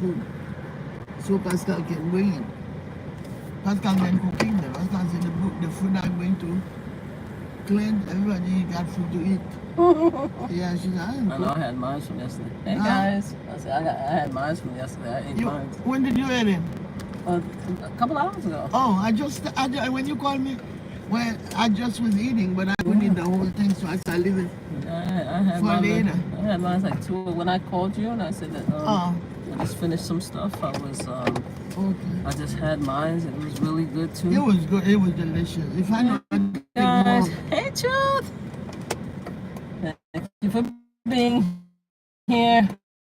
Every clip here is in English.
food. So Pascal can bring it. Pascal been cooking them. Pascal said the food I'm going to clean, everybody got food to eat. Yeah, she said, I know I had mine from yesterday. Hey guys. I said I had mine from yesterday. I ate mine. When did you eat it? A couple hours ago. Oh, when you called me, well, I just was eating, but I don't eat the whole thing, so I started leaving I had for later. I had mine like 2 when I called you and I said that I just finished some stuff. I was okay. I just had mine. It was really good too. It was good. It was delicious. If I know guys, hey Truth. Thank you for being here.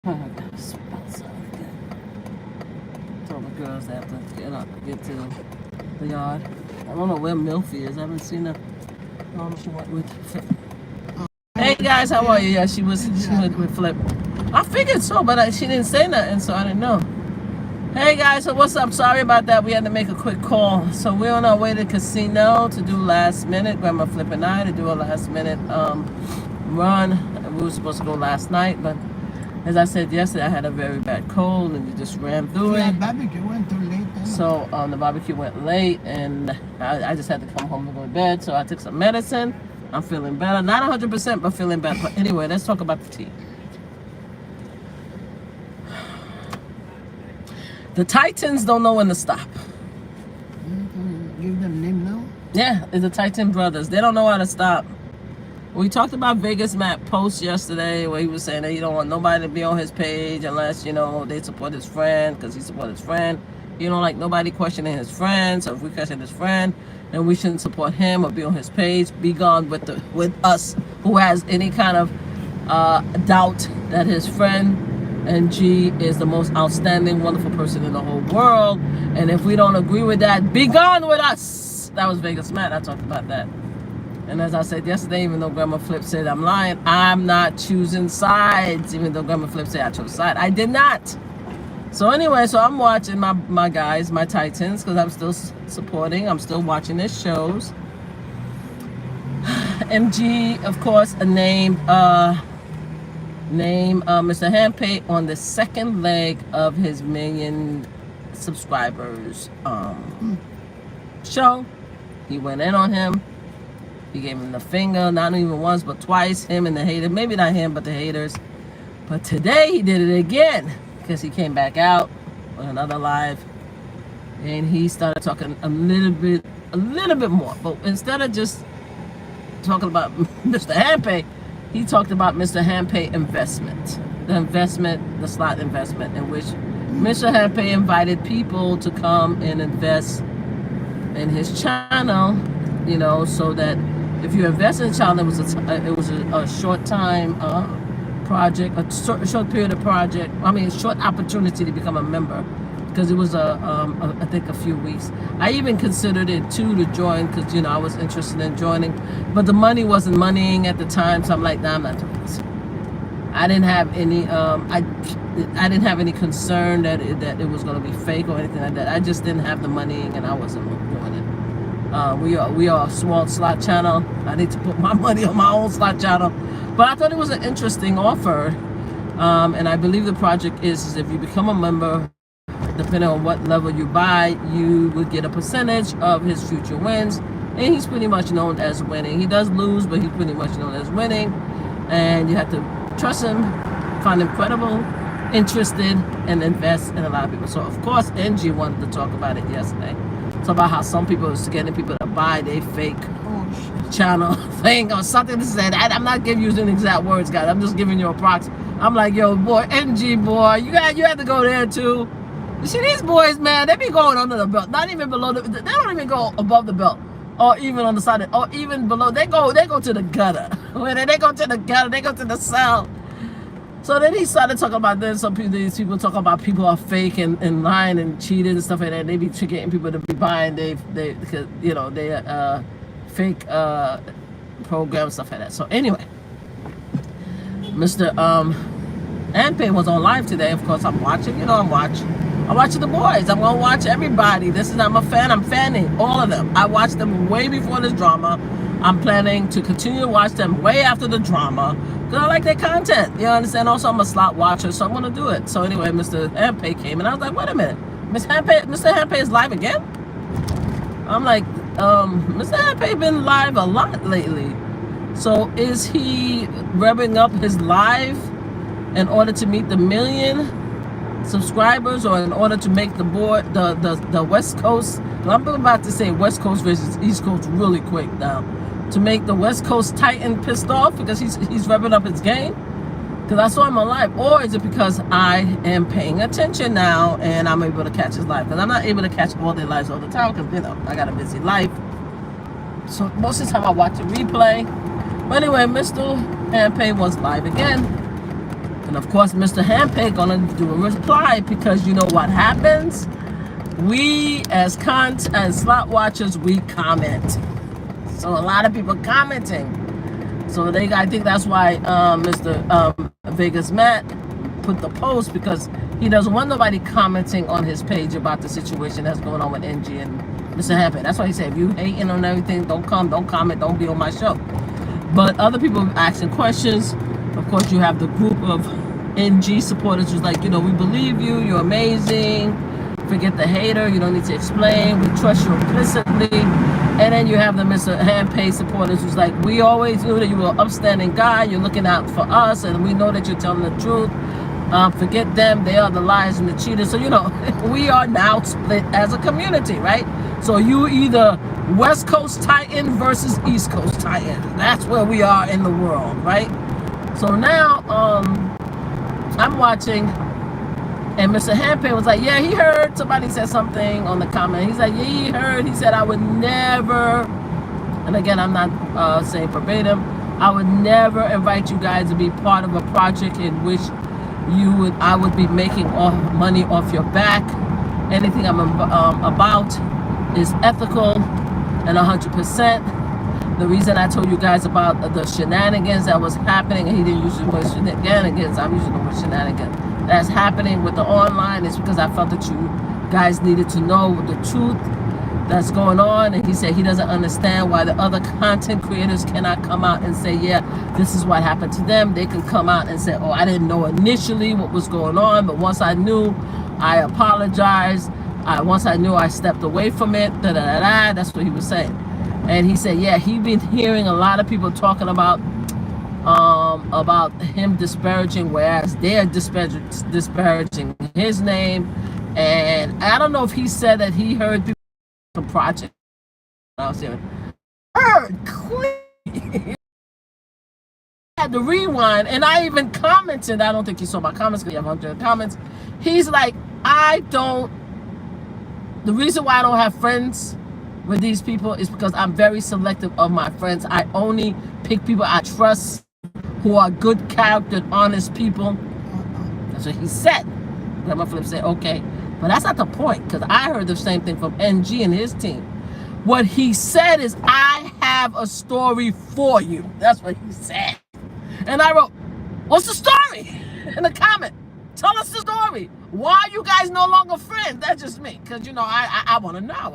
Oh my God, it's outside again. Told the girls they have to get to the yard. I don't know where Milfy is. I haven't seen her. I don't know if she went with Hey guys, how are you? Yeah, she went with Flip. I figured so, but she didn't say nothing, so I didn't know. Hey guys, so what's up? Sorry about that. We had to make a quick call. So we're on our way to the casino to do last minute. MamaFlip and I to do a last minute run. We were supposed to go last night, but as I said yesterday, I had a very bad cold and it just ran through it. Yeah, barbecue went too late. So the barbecue went late and I just had to come home and go to bed. So I took some medicine. I'm feeling better. Not 100%, but feeling better. But anyway, let's talk about the tea. The Titans don't know when to stop. Give them name now? Yeah, it's the Titan brothers. They don't know how to stop. We talked about Vegas Matt post yesterday where he was saying that he don't want nobody to be on his page unless, you know, they support his friend because he support his friend. You don't like nobody questioning his friend. So if we question his friend, then we shouldn't support him or be on his page. Be gone with us who has any kind of doubt that his friend and G is the most outstanding, wonderful person in the whole world. And if we don't agree with that, be gone with us. That was Vegas Matt. I talked about that. And as I said yesterday, even though MamaFlip said I'm lying, I'm not choosing sides. Even though MamaFlip said I chose side, I did not. So anyway, so I'm watching my guys, my Titans, because I'm still supporting. I'm still watching their shows. MG, of course, named Mr. Handpay on the second leg of his 1 million subscribers show. He went in on him. He gave him the finger, not even once, but twice, him and the haters. Maybe not him, but the haters. But today he did it again because he came back out on another live and he started talking a little bit more. But instead of just talking about Mr. Handpay, he talked about Mr. Handpay investment. The slot investment, in which Mr. Handpay invited people to come and invest in his channel, you know, so that if you invest in the channel, it was a short time project, a short period of project. I mean, a short opportunity to become a member, because it was I think a few weeks. I even considered it too to join because, you know, I was interested in joining, but the money wasn't moneying at the time, so I'm like, nah, I'm not doing this. I didn't have any I didn't have any concern that it was going to be fake or anything like that. I just didn't have the money and I wasn't doing it. We are a small slot channel. I need to put my money on my own slot channel, but I thought it was an interesting offer, and I believe the project is if you become a member, depending on what level you buy, you would get a percentage of his future wins. And he's pretty much known as winning. He does lose, but he's pretty much known as winning. And you have to trust him, find him credible, interested, and invest in a lot of people. So, of course, NG wanted to talk about it yesterday. Talk about how some people are getting people to buy their fake channel thing or something to say. I'm not using exact words, guys. I'm just giving you a proxy. I'm like, yo, boy, NG, boy, you had to go there, too. You see, these boys, man, they be going under the belt, not even below they don't even go above the belt, or even on the side, or even below. They go to the gutter. When they go to the gutter, they go to the cell. So then he started talking about this. These people talk about people are fake and lying and cheating and stuff like that. They be getting people to be buying because you know they fake programs, stuff like that. So anyway, Mr. Handpay was on live today. Of course, I'm watching. You know, I'm watching the boys. I'm gonna watch everybody. I'm a fan. I'm fanning all of them. I watched them way before this drama. I'm planning to continue to watch them way after the drama. Because I like their content. You understand? Also, I'm a slot watcher, so I'm going to do it. So anyway, Mr. Handpay came, and I was like, wait a minute. Mr. Handpay is live again? I'm like, Mr. Handpay been live a lot lately. So is he revving up his live in order to meet the 1 million subscribers, or in order to make the board, the West Coast, I'm about to say West Coast versus East Coast really quick now, to make the West Coast Titan pissed off because he's revving up his game? Because I saw him on live. Or is it because I am paying attention now and I'm able to catch his live? Because I'm not able to catch all their lives all the time because, you know, I got a busy life. So most of the time I watch a replay. But anyway, Mr. Handpay was live again. And of course, Mr. Handpay gonna do a reply, because you know what happens? We as slot watchers, we comment. So a lot of people commenting. So I think that's why Mr. Vegas Matt put the post, because he doesn't want nobody commenting on his page about the situation that's going on with NG and Mr. Handpay. That's why he said, if you hating on everything, don't comment, don't be on my show. But other people asking questions. Of course, you have the group of NG supporters who's like, you know, we believe you, you're amazing. Forget the hater, you don't need to explain. We trust you implicitly. And then you have the Mr. Handpay supporters who's like, we always knew that you were an upstanding guy. You're looking out for us, and we know that you're telling the truth. Forget them. They are the liars and the cheaters. So, you know, we are now split as a community, right? So you either West Coast Titan versus East Coast Titan. That's where we are in the world, right? So now I'm watching, and Mr. Handpay was like, yeah, he heard. Somebody said something on the comment. He's like, yeah, he heard. He said, I would never, and again, I'm not saying verbatim, I would never invite you guys to be part of a project in which I would be making money off your back. Anything I'm about is ethical and 100%. The reason I told you guys about the shenanigans that was happening, and he didn't use the word shenanigans, I'm using the word shenanigans, that's happening with the online, is because I felt that you guys needed to know the truth that's going on. And he said he doesn't understand why the other content creators cannot come out and say, yeah, this is what happened to them. They can come out and say, oh, I didn't know initially what was going on, but once I knew, I apologized. Once I knew, I stepped away from it. That's what he was saying. And he said, yeah, he'd been hearing a lot of people talking about him disparaging, whereas they're disparaging his name. And I don't know if he said that he heard people from the project. I was hearing, clean. I had to rewind, and I even commented. I don't think he saw my comments because you have 100 comments. He's like, the reason why I don't have friends with these people is because I'm very selective of my friends. I only pick people I trust, who are good charactered, honest people. That's what he said. MamaFlip said, okay. But that's not the point, because I heard the same thing from NG and his team. What he said is, I have a story for you. That's what he said. And I wrote, what's the story? In the comment. Tell us the story. Why are you guys no longer friends? That's just me. Because, you know, I want to know.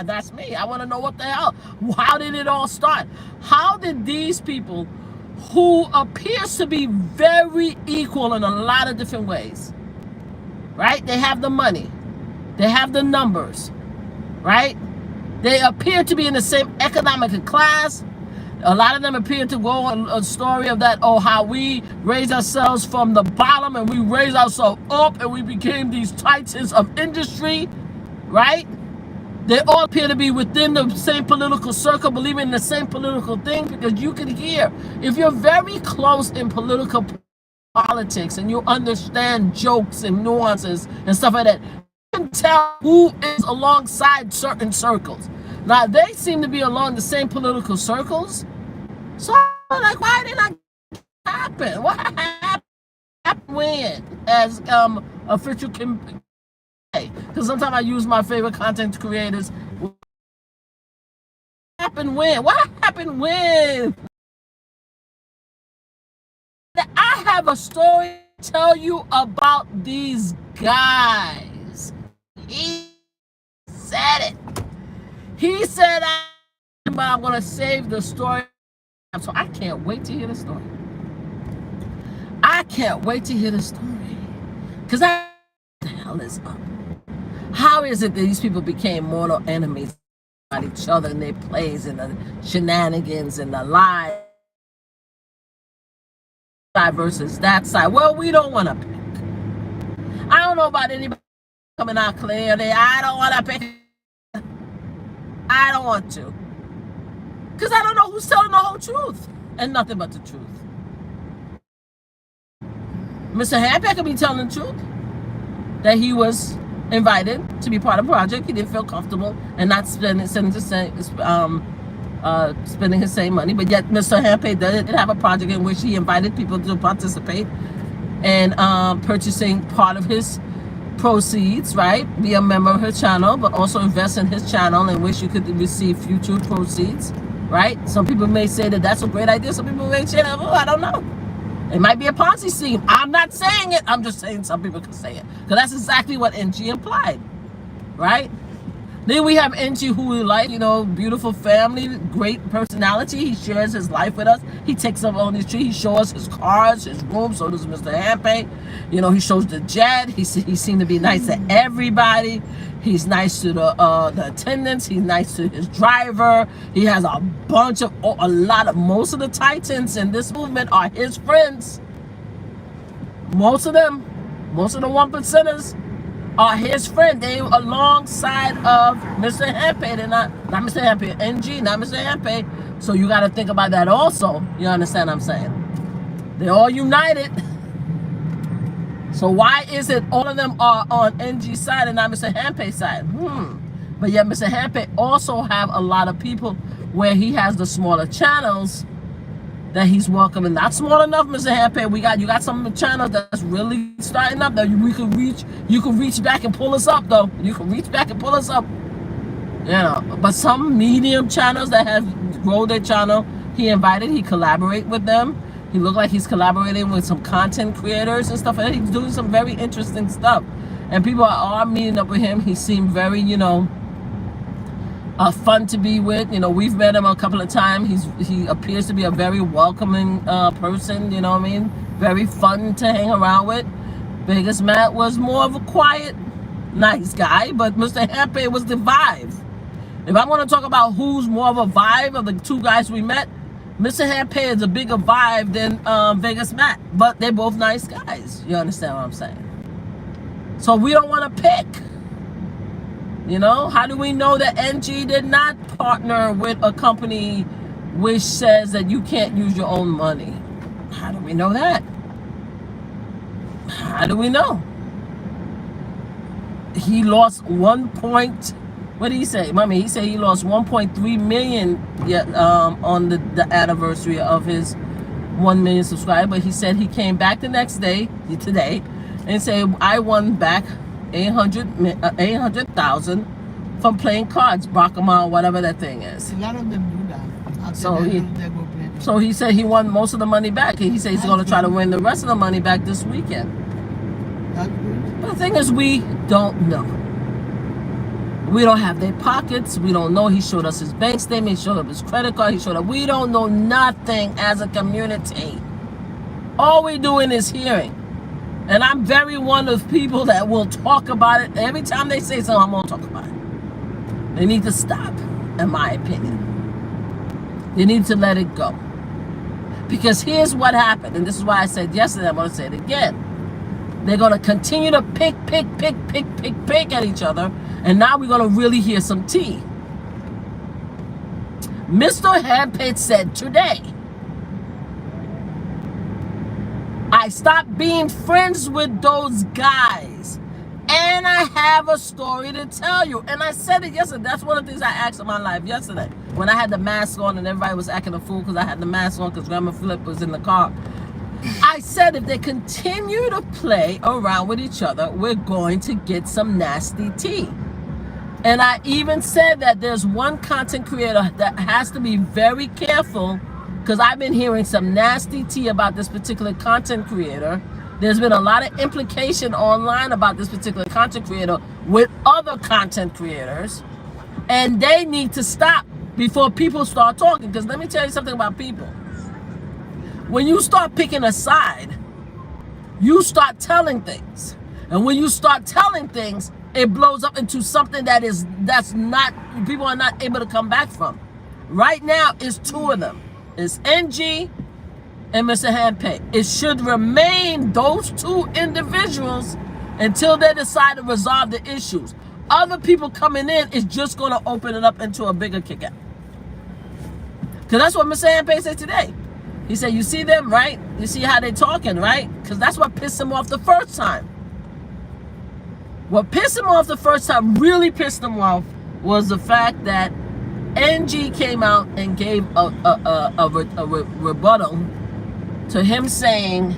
That's me. I want to know what the hell. How did it all start? How did these people, who appears to be very equal in a lot of different ways, right? They have the money. They have the numbers, right? They appear to be in the same economic class. A lot of them appear to go on a story of that, oh, how we raised ourselves from the bottom and we raised ourselves up and we became these titans of industry, right? They all appear to be within the same political circle, believing in the same political thing, because you can hear, if you're very close in political politics and you understand jokes and nuances and stuff like that, you can tell who is alongside certain circles. Now, they seem to be along the same political circles. So, like, why did that happen? What happened when? As official can say. Because sometimes I use my favorite content creators. What happened when? What happened when? I have a story to tell you about these guys. He said it. He said, but I'm going to save the story. So I can't wait to hear the story. I can't wait to hear the story. Because what the hell is up? How is it that these people became mortal enemies about each other in their plays and the shenanigans and the lies versus that side? Well, we don't want to pick. I don't know about anybody coming out clearly. I don't want to pick. I don't want to. Because I don't know who's telling the whole truth and nothing but the truth. Mr. Handpack could be telling the truth that he was invited to be part of the project. He didn't feel comfortable and not spending his same money. But yet Mr. Handpack did have a project in which he invited people to participate and purchasing part of his proceeds, right? Be a member of his channel, but also invest in his channel in which you could receive future proceeds, right? Some people may say that that's a great idea. Some people may say that, oh, I don't know. It might be a Ponzi scheme. I'm not saying it. I'm just saying some people can say it. Because that's exactly what NG implied, right? Then we have NG, who we like, beautiful family, great personality. He shares his life with us. He takes up on his tree. He shows his cars, his room. So does Mr. Handpack. He shows the jet. He seemed to be nice to everybody. He's nice to the attendants. He's nice to his driver. He has most of the Titans in this movement are his friends. Most of the 1%ers are his friend. They alongside of Mr. Handpack, and not Mr. Handpack, NG, not Mr. Handpack. So you got to think about that also. You understand what I'm saying? They're all united. So why is it all of them are on NG's side and not Mr. Handpack's side? But yet Mr. Handpack also have a lot of people where he has the smaller channels that he's welcoming. Not small enough, Mr. Handpack. You got some of the channels that's really starting up that you can reach back and pull us up though. You can reach back and pull us up. But some medium channels that have grown their channel, he collaborate with them. He looked like he's collaborating with some content creators and stuff, and he's doing some very interesting stuff. And people are meeting up with him. He seemed very, fun to be with. We've met him a couple of times. He appears to be a very welcoming person, you know what I mean? Very fun to hang around with. Vegas Matt was more of a quiet, nice guy, but Mr. Handpack was the vibe. If I want to talk about who's more of a vibe of the two guys we met, Mr. Handpack is a bigger vibe than Vegas Matt, but they're both nice guys. You understand what I'm saying? So we don't want to pick. How do we know that NG did not partner with a company which says that you can't use your own money? How do we know that? How do we know? He lost what did he say? Mommy, he said he lost 1.3 million on the anniversary of his 1 million subscribers. But he said he came back the next day, today, and said, I won back 800,000 from playing cards, Baccarat, whatever that thing is. A lot of them do that. So he said he won most of the money back, and he said he's going to try to win the rest of the money back this weekend. That's good. But the thing is, we don't know. We don't have their pockets. We don't know. He showed us his bank statement. He showed up his credit card. We don't know nothing as a community. All we're doing is hearing. And I'm very one of people that will talk about it. Every time they say something, I'm going to talk about it. They need to stop, in my opinion. They need to let it go. Because here's what happened. And this is why I said yesterday, I'm going to say it again. They're going to continue to pick at each other. And now we're going to really hear some tea. Mr. Handpack said today, I stopped being friends with those guys. And I have a story to tell you. And I said it yesterday. That's one of the things I asked in my life yesterday. When I had the mask on and everybody was acting a fool because I had the mask on because MamaFlip was in the car. I said if they continue to play around with each other, we're going to get some nasty tea. And I even said that there's one content creator that has to be very careful because I've been hearing some nasty tea about this particular content creator. There's been a lot of implication online about this particular content creator with other content creators. And they need to stop before people start talking. Because let me tell you something about people. When you start picking a side, you start telling things. And when you start telling things, it blows up into something that's not, people are not able to come back from. Right now, it's two of them. It's NG and Mr. Handpay. It should remain those two individuals until they decide to resolve the issues. Other people coming in is just going to open it up into a bigger kick-out. Because that's what Mr. Handpay said today. He said, you see them, right? You see how they're talking, right? Because that's what pissed him off the first time. What pissed him off the first time, really pissed him off, was the fact that NG came out and gave a rebuttal to him saying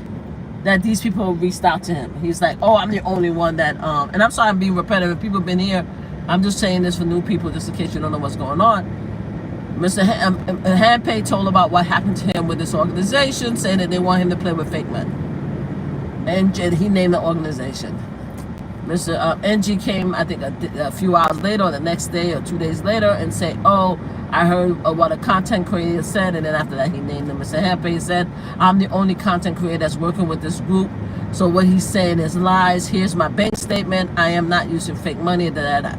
that these people reached out to him. He's like, oh, I'm the only one that, and I'm sorry I'm being repetitive. People have been here. I'm just saying this for new people, just in case you don't know what's going on. Mr. Handpay told about what happened to him with this organization, saying that they want him to play with fake men. And he named the organization. Mr. NG came, I think, a few hours later, or the next day, or 2 days later, and say, oh, I heard what a content creator said, and then after that, he named him. Mr. Handpay said, I'm the only content creator that's working with this group, so what he's saying is lies. Here's my bank statement. I am not using fake money, da-da-da.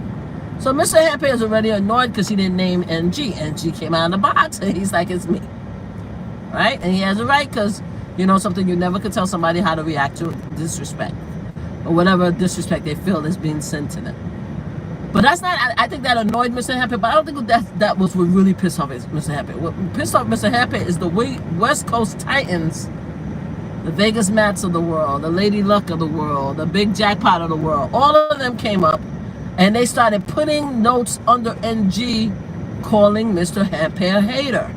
So Mr. Handpay is already annoyed because he didn't name NG. NG came out of the box, and he's like, it's me. Right? And he has a right, because, you know, something you never could tell somebody how to react to disrespect, or whatever disrespect they feel is being sent to them. But that's not, I think that annoyed Mr. Handpay, but I don't think that was what really pissed off Mr. Handpay. What pissed off Mr. Handpay is the West Coast Titans, the Vegas Mats of the world, the Lady Luck of the world, the Big Jackpot of the world. All of them came up and they started putting notes under NG calling Mr. Handpay a hater.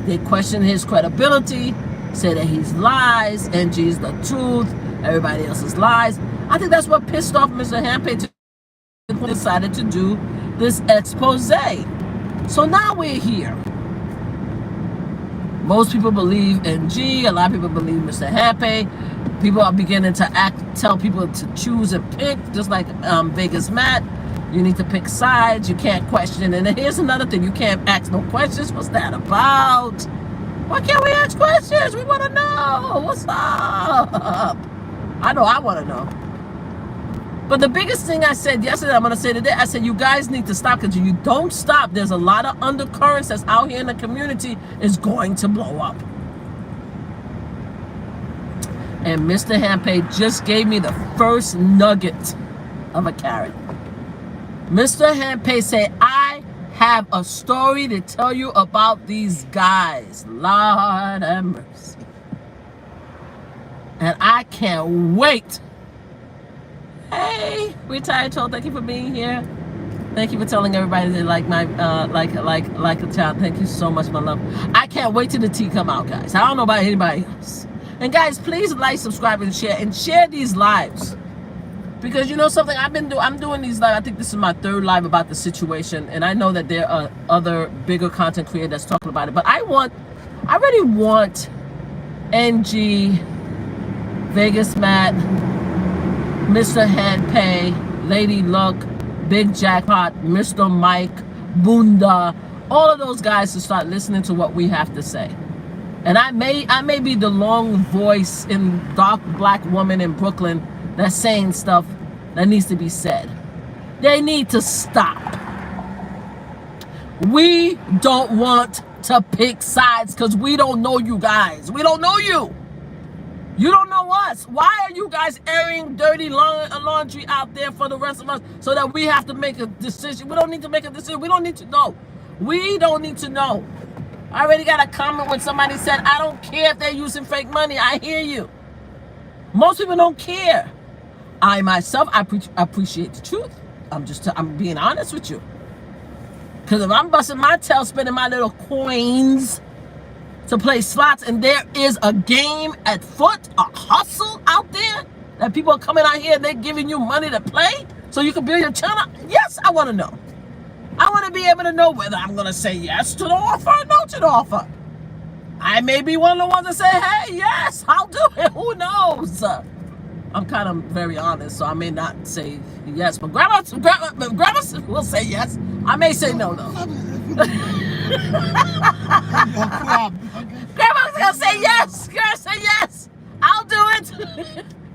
They questioned his credibility, said that he's lies, NG's the truth, everybody else is lies. I think that's what pissed off Mr. Handpay, decided to do this expose. So now we're here. Most people believe NG, a lot of people believe Mr. Handpay. People are beginning to tell people to choose and pick, just like Vegas Matt. You need to pick sides, you can't question. And then here's another thing, you can't ask no questions. What's that about? Why can't we ask questions? We want to know. What's up? I know I want to know. But the biggest thing I said yesterday, I'm going to say today, I said, you guys need to stop, because if you don't stop, there's a lot of undercurrents that's out here in the community is going to blow up. And Mr. Handpay just gave me the first nugget of a carrot. Mr. Handpay said, I have a story to tell you about these guys. Lord have mercy. And I can't wait. Hey, Retired Troll, thank you for being here. Thank you for telling everybody they like my like a child. Thank you so much, my love. I can't wait till the tea come out, guys. I don't know about anybody else. And guys, please like, subscribe, and share these lives. Because you know something, I'm doing these live. I think this is my third live about the situation, and I know that there are other bigger content creators that's talking about it. But I really want NG, Vegas Matt, Mr. Handpay, Lady Luck, Big Jackpot, Mr. Mike, Bunda, all of those guys to start listening to what we have to say. And I may be the long voice in dark black woman in Brooklyn that's saying stuff that needs to be said. They need to stop. We don't want to pick sides because we don't know you guys. We don't know you. You don't know us. Why are you guys airing dirty laundry out there for the rest of us so that we have to make a decision? We don't need to make a decision. We don't need to know. We don't need to know. I already got a comment when somebody said, I don't care if they're using fake money. I hear you. Most people don't care. I myself, I appreciate the truth. I'm being honest with you. Because if I'm busting my tail spending my little coins to play slots, and there is a game at foot, a hustle out there, that people are coming out here and they're giving you money to play so you can build your channel, yes, I want to know. I want to be able to know whether I'm going to say yes to the offer or no to the offer. I may be one of the ones that say, hey, yes, I'll do it. Who knows? I'm kind of very honest, so I may not say yes, but grandma will say yes. I may say no, though. Grandma's gonna say yes. Girl, say yes.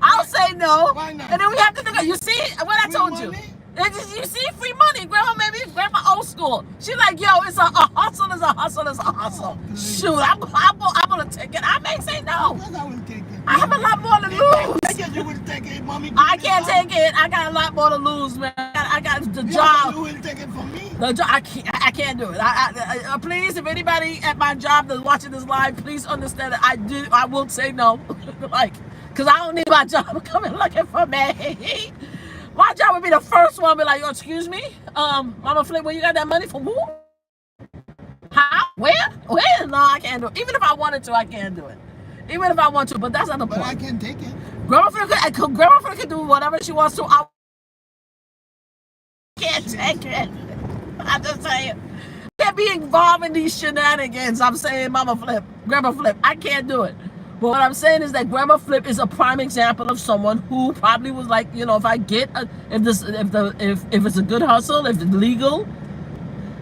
I'll say no. Why not? And then we have to negotiate. You see what I Free told you? money? You see free money. Grandma old school. She like, yo, it's a hustle, it's a hustle, it's a hustle. Oh, Shoot, I'm gonna take it. I may say no. Of course I will take it. I have a lot more to lose. I guess you will take it, mommy. I can't take it. I got a lot more to lose, man. I got the job. You will take it from me. The job. I can't do it. Please, if anybody at my job that's watching this live, please understand that I will say no. Like, because I don't need my job coming looking for me. My job would be the first one be like, yo, excuse me, Mama Flip, where you got that money from who? How? Where? No, I can't do it. Even if I wanted to, I can't do it. Even if I want to, but that's not the point. But I can take it. Grandma Flip can do whatever she wants to. I can't take it. I'm just saying. I can't be involved in these shenanigans. I'm saying Grandma Flip. I can't do it. But what I'm saying is that Grandma Flip is a prime example of someone who probably was like, you know, if I get if it's a good hustle, if it's legal,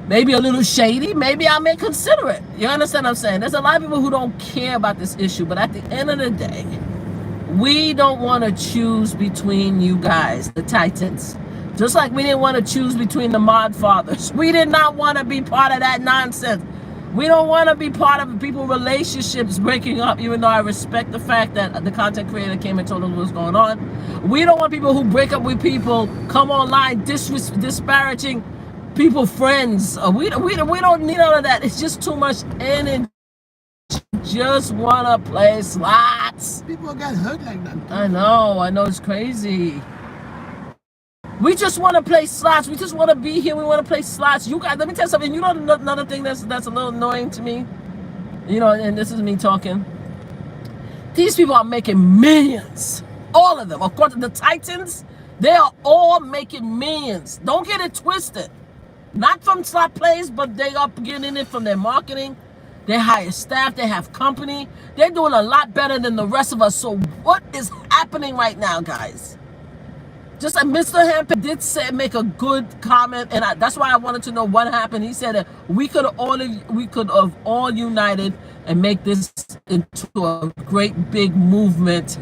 maybe a little shady, maybe I may consider it. You understand what I'm saying? There's a lot of people who don't care about this issue, but at the end of the day, we don't want to choose between you guys, the Titans. Just like we didn't want to choose between the Mod Fathers. We did not want to be part of that nonsense. We don't want to be part of people's relationships breaking up, even though I respect the fact that the content creator came and told us what's going on. We don't want people who break up with people, come online disparaging people, friends. We don't need all of that. It's just too much energy. Just want to play slots. People get hurt like that. I know, it's crazy. We just want to play slots. We just want to be here. We want to play slots. You guys, let me tell you something. You know another thing that's a little annoying to me? You know, and this is me talking. These people are making millions. All of them. Of course, the Titans, they are all making millions. Don't get it twisted. Not from slot plays, but they are getting it from their marketing. They hire staff. They have company. They're doing a lot better than the rest of us. So what is happening right now, guys? Just like Mr. Hamper did make a good comment, and that's why I wanted to know what happened. He said that we could have all united and make this into a great big movement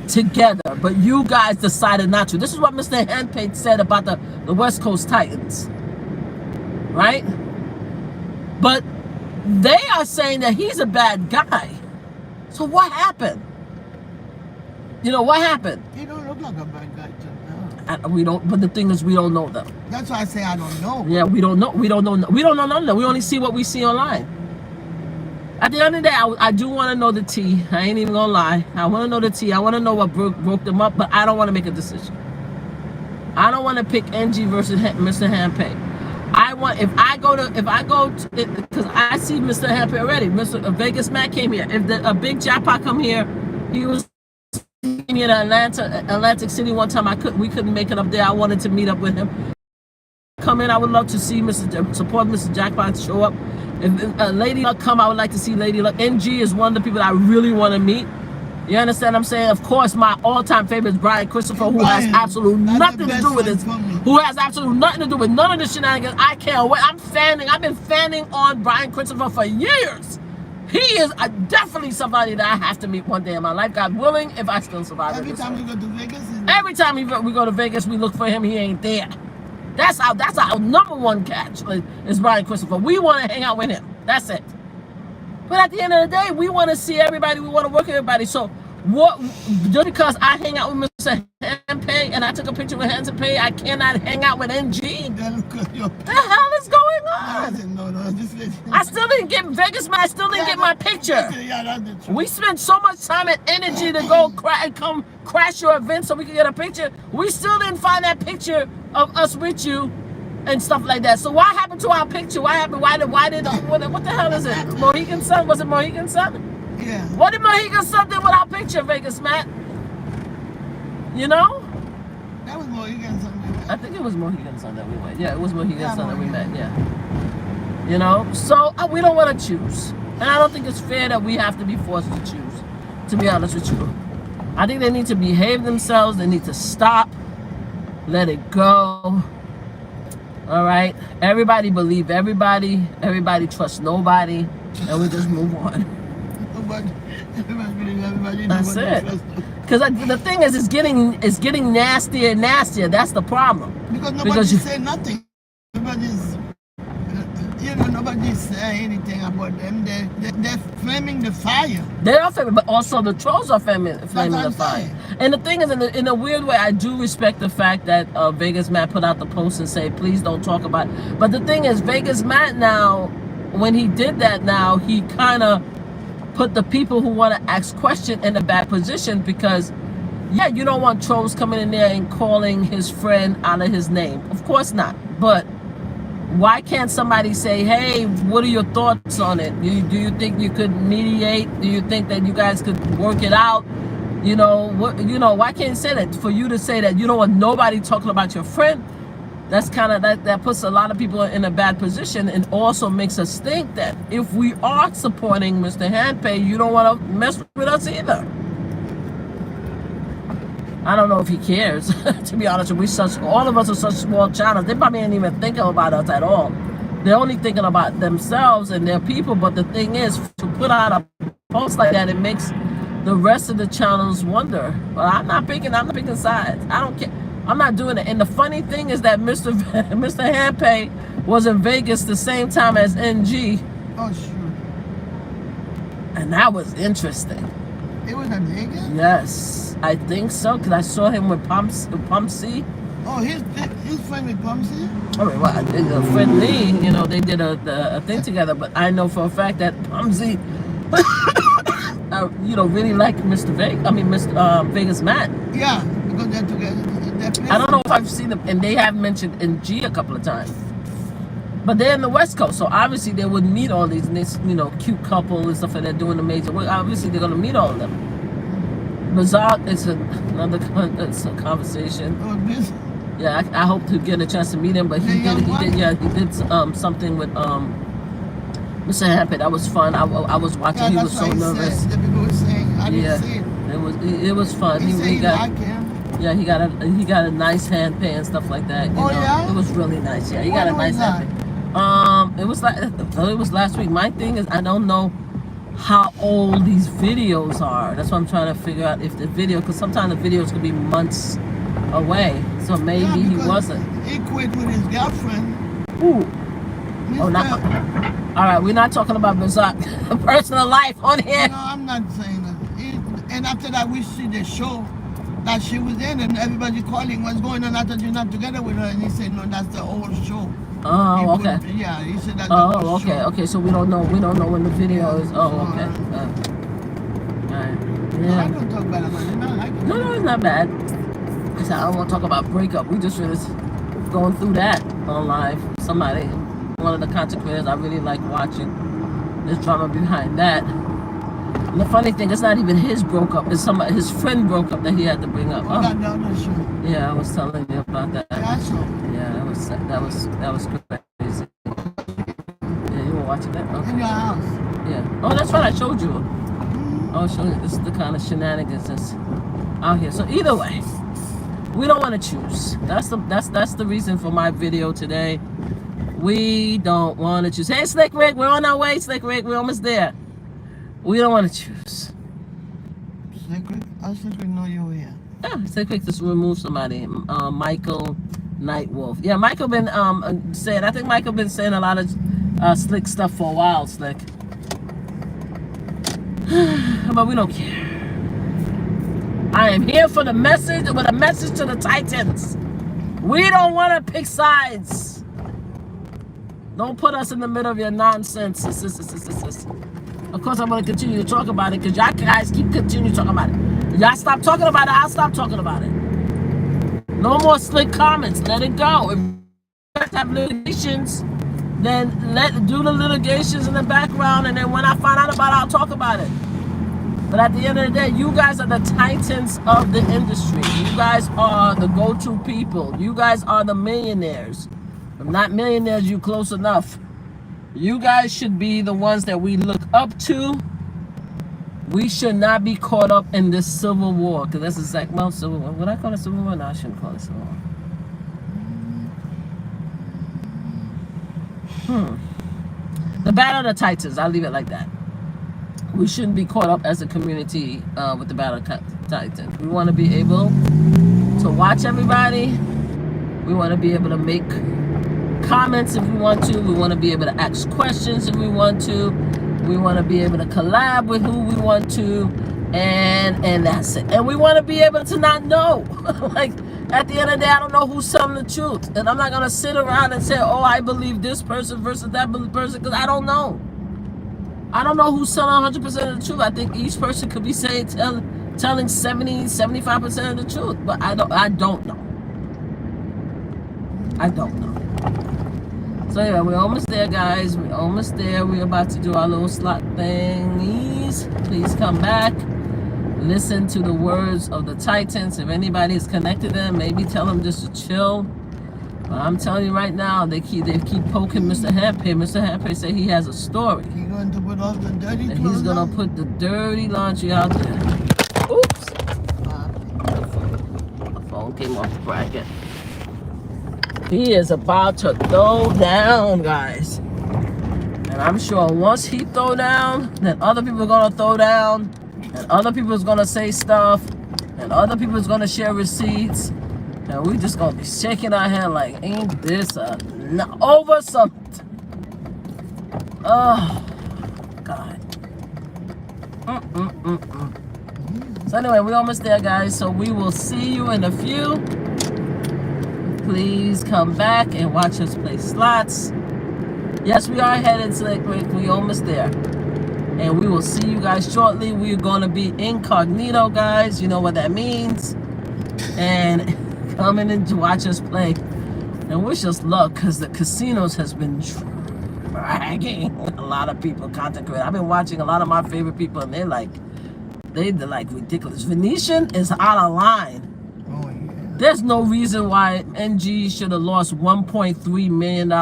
together, but you guys decided not to. This is what Mr. Hamper said about the West Coast Titans, right? But they are saying that he's a bad guy. So what happened? You know, what happened? He don't look like a bad guy to me. We don't, but the thing is, we don't know them. That's why I say I don't know. Yeah, we don't know. We don't know none of them. We only see what we see online. At the end of the day, I do want to know the tea. I ain't even gonna lie. I want to know the tea. I want to know what broke them up, but I don't want to make a decision. I don't want to pick NG versus Mr. Hampe. If I go to, because I see Mr. Hampe already. Mr. Vegas Matt came here. If a big jackpot come here, he was in Atlantic City one time. We couldn't make it up there. I wanted to meet up with him. Come in. I would love to see support Mr. Jackpot show up. If Lady Luck come, I would like to see Lady Luck. NG is one of the people I really want to meet. You understand what I'm saying? Of course, my all-time favorite is Brian Christopher, who has absolutely nothing to do with this. Who has absolutely nothing to do with none of the shenanigans. I can't wait. I've been fanning on Brian Christopher for years. He is definitely somebody that I have to meet one day in my life, God willing, if I still survive. Every time we go to Vegas, every time we go to Vegas, we look for him. He ain't there. That's our number one catch is Brian Christopher. We want to hang out with him. That's it. But at the end of the day, we want to see everybody. We want to work with everybody. So what? Just because I hang out with Mr. Handpay and I took a picture with Handpay, I cannot hang out with NG. What the hell is going on? I still didn't get Vegas, man. I still didn't get my picture. We spent so much time and energy to go come crash your event so we could get a picture. We still didn't find that picture of us with you and stuff like that. So what happened to our picture? What happened? What the hell is it? Mohegan Sun? Was it Mohegan Sun? Yeah. What did Mohegan Sun do with our picture, Vegas, Matt? You know? That was Mohegan Sun. I think it was Mohegan Sun that we went. Yeah, it was Mohegan Sun that we met. Yeah. You know? So we don't want to choose. And I don't think it's fair that we have to be forced to choose, to be honest with you. I think they need to behave themselves. They need to stop. Let it go. All right? Everybody believe everybody. Everybody trust nobody. And we just move on. but everybody That's it. Because the thing is, it's getting nastier and nastier. That's the problem. Because nobody say nothing. Nobody's, nobody's saying anything about them. They're flaming the fire. They are flaming, but also the trolls are flaming the fire. And the thing is, in a weird way, I do respect the fact that Vegas Matt put out the post and say, please don't talk about it. But the thing is, Vegas Matt now, when he did that now, he kind of put the people who want to ask questions in a bad position because, yeah, you don't want trolls coming in there and calling his friend out of his name. Of course not. But why can't somebody say, hey, what are your thoughts on it? Do you think you could mediate? Do you think that you guys could work it out? Why can't you say that? For you to say that you don't want nobody talking about your friend, that's kind of that puts a lot of people in a bad position, and also makes us think that if we are supporting Mr. Handpay, you don't want to mess with us either. I don't know if he cares. To be honest, all of us are such small channels. They probably ain't even thinking about us at all. They're only thinking about themselves and their people. But the thing is, to put out a post like that, it makes the rest of the channels wonder. Well, I'm not picking sides. I don't care. I'm not doing it. And the funny thing is that Mr. Handpay was in Vegas the same time as NG. Oh, sure. And that was interesting. It was in Vegas? Yes, I think so, because I saw him with Pumpsy. Oh, his friend with Pumpsy? I mean, well, a friend Lee, they did a thing together, but I know for a fact that Pumpsy, really liked Mr. Vegas Matt. Yeah, because they're together. I don't know if I've seen them, and they have mentioned NG a couple of times. But they're in the West Coast, so obviously they would meet all these, cute couple and stuff like that doing amazing work. Obviously they're gonna meet all of them. Bizarre, it's a conversation. Oh, this? Yeah, I hope to get a chance to meet him, but he did something with Mr. Handpay. That was fun. I was watching. Yeah, he was so nervous. The people were saying, I didn't see it. It was fun. He got. Yeah, he got a nice Handpay and stuff like that. Yeah? It was really nice. Yeah, he got a nice Handpay. It was last week. My thing is, I don't know how old these videos are. That's what I'm trying to figure out, if the video, because sometimes the videos could be months away. So maybe he wasn't. He quit with his girlfriend. Ooh. Oh, not. All right, we're not talking about bizarre personal life on here. No, I'm not saying that. And after that, we see the show that she was in, and everybody calling, what's going on? I thought you're not together with her, and he said, no, that's the old show. Oh, okay. He said that's the old show. Okay, so we don't know when the video is. Oh, okay. All right. Yeah. No, I don't talk bad about it. I like it. No, it's not bad. I said, I don't want to talk about breakup. We just finished going through that on live. One of the content creators I really like watching. There's drama behind that. And the funny thing, it's not even his broke up. It's his friend broke up that he had to bring up. Oh. Yeah, I was telling you about that. Yeah, that was crazy. Yeah, you were watching that? Okay. In your house. Yeah. Oh, that's right. I showed you. Oh, show you. This is the kind of shenanigans that's out here. So either way, we don't want to choose. That's the reason for my video today. We don't want to choose. Hey, Slick Rick, we're on our way. Slick Rick, we're almost there. We don't want to choose. Slick Rick? I Slick Rick know you're here. Yeah, Slick Rick just removed somebody. Michael Nightwolf. Yeah, Michael been saying. I think Michael been saying a lot of slick stuff for a while. Slick. But we don't care. I am here for the message, with a message to the Titans. We don't want to pick sides. Don't put us in the middle of your nonsense. Of course, I'm going to continue to talk about it because y'all guys keep continuing talking about it. Y'all stop talking about it, I'll stop talking about it. No more slick comments. Let it go. If you guys have litigations, then do the litigations in the background, and then when I find out about it, I'll talk about it. But at the end of the day, you guys are the titans of the industry. You guys are the go-to people. You guys are the millionaires. If not millionaires, you close enough. You guys should be the ones that we look up to. We should not be caught up in this civil war. Because that's exactly, well, civil war. Would I call it civil war? No, I shouldn't call it civil war. The battle of the titans. I'll leave it like that. we shouldn't be caught up as a community with the Battle of Titans. We want to be able to watch everybody. We want to be able to make comments if we want to. We want to be able to ask questions if we want to. We want to be able to collab with who we want to, and that's it. And we want to be able to not know. Like, at the end of the day, I don't know who's telling the truth. And I'm not going to sit around and say, oh, I believe this person versus that person, because I don't know. I don't know who's telling 100% of the truth. I think each person could be saying, telling 70, 75% of the truth. But I don't know. I don't know. So yeah, we're almost there, guys. We're almost there. We're about to do our little slot thingies. Please come back. Listen to the words of the Titans. If anybody is connected to them, maybe tell them just to chill. But I'm telling you right now, they keep poking Mr. Handpay. Mr. Handpay said he has a story. He's going to put all the dirty and clothes he's going to put the dirty laundry out there. Oops. The phone came off the bracket. He is about to throw down, guys. And I'm sure once he throw down, then other people are going to throw down. And other people is going to say stuff. And other people is going to share receipts. And we just going to be shaking our hand like, ain't this over something? Oh, God. So anyway, we're almost there, guys. So we will see you in a few. Please come back and watch us play slots. Yes, we are headed to Lake Creek. We're almost there. And we will see you guys shortly. We're going to be incognito, guys. You know what that means. And coming in to watch us play. And wish us luck, because the casinos has been dragging a lot of people, content creators. I've been watching a lot of my favorite people, and they're like ridiculous. Venetian is out of line. There's no reason why NG should have lost $1.3 million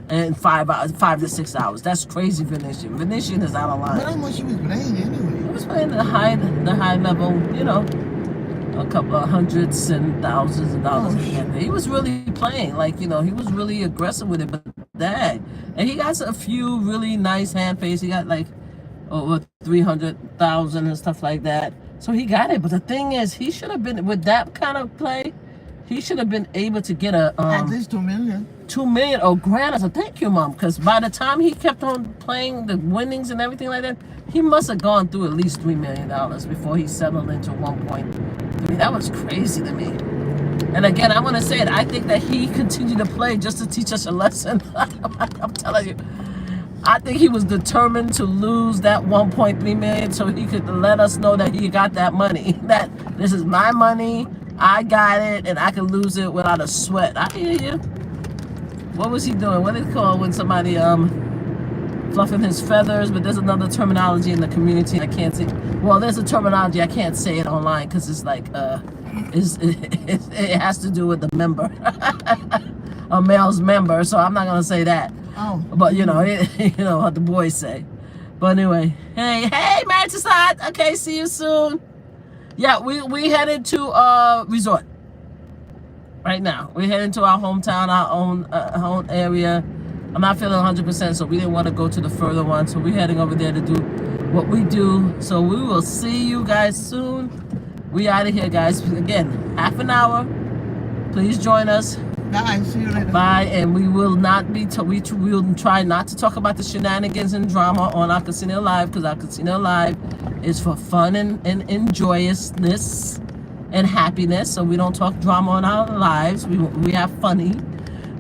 in 5 to 6 hours. That's crazy, Venetian. Venetian is out of line. How much he was playing anyway? He was playing the high level, you know, a couple of hundreds and thousands of dollars. He was really playing, like, you know, he was really aggressive with it. But dang, and he got a few really nice hand pays. He got like over 300,000 and stuff like that. So he got it, but the thing is, he should have been, with that kind of play, he should have been able to get a at least $2 million. $2 million or grand. So thank you, Mom, because by the time he kept on playing the winnings and everything like that, he must have gone through at least $3 million before he settled into 1.3. That was crazy to me. And again, I want to say it. I think that he continued to play just to teach us a lesson. I'm telling you. I think he was determined to lose that 1.3 million so he could let us know that he got that money. That this is my money, I got it, and I can lose it without a sweat. I hear you. What was he doing? What is it called when somebody fluffing his feathers? But there's another terminology in the community I can't say. Well, there's a terminology I can't say it online because it's like it has to do with the member, a male's member. So I'm not gonna say that. Oh. But you know what the boys say. But anyway, hey, Manchester. Okay, see you soon. Yeah, we headed to resort right now. We're heading to our hometown, our own area. I'm not feeling 100%, so we didn't want to go to the further one. So we're heading over there to do what we do. So we will see you guys soon. We out of here, guys. Again, half an hour. Please join us. Bye. See you later. Bye. And we will not be. We will try not to talk about the shenanigans and drama on our Casino Live, because our Casino Live is for fun and joyousness and happiness. So we don't talk drama on our lives. We have funny.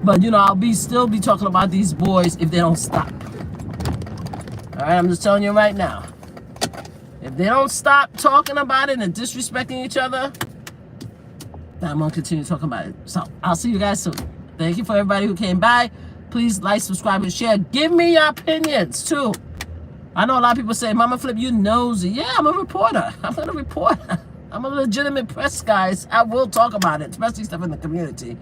But you know, I'll still be talking about these boys if they don't stop. All right, I'm just telling you right now. If they don't stop talking about it and disrespecting each other, then I'm gonna continue talking about it. So I'll see you guys soon. Thank you for everybody who came by. Please like, subscribe, and share. Give me your opinions too. I know a lot of people say, Mama Flip, you nosy. Yeah, I'm a reporter. I'm gonna report. I'm a legitimate press, guys. I will talk about it, especially stuff in the community.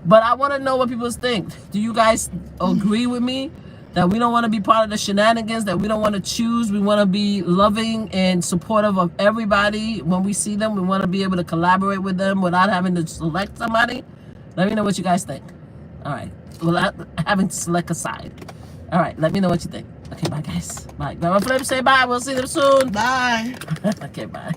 But I want to know what people think. Do you guys agree with me that we don't want to be part of the shenanigans, that we don't want to choose? We want to be loving and supportive of everybody. When we see them, we want to be able to collaborate with them without having to select somebody. Let me know what you guys think. All right. Without having to select a side. All right. Let me know what you think. Okay, bye, guys. Bye. MamaFlip, say bye. We'll see them soon. Bye. Okay, bye.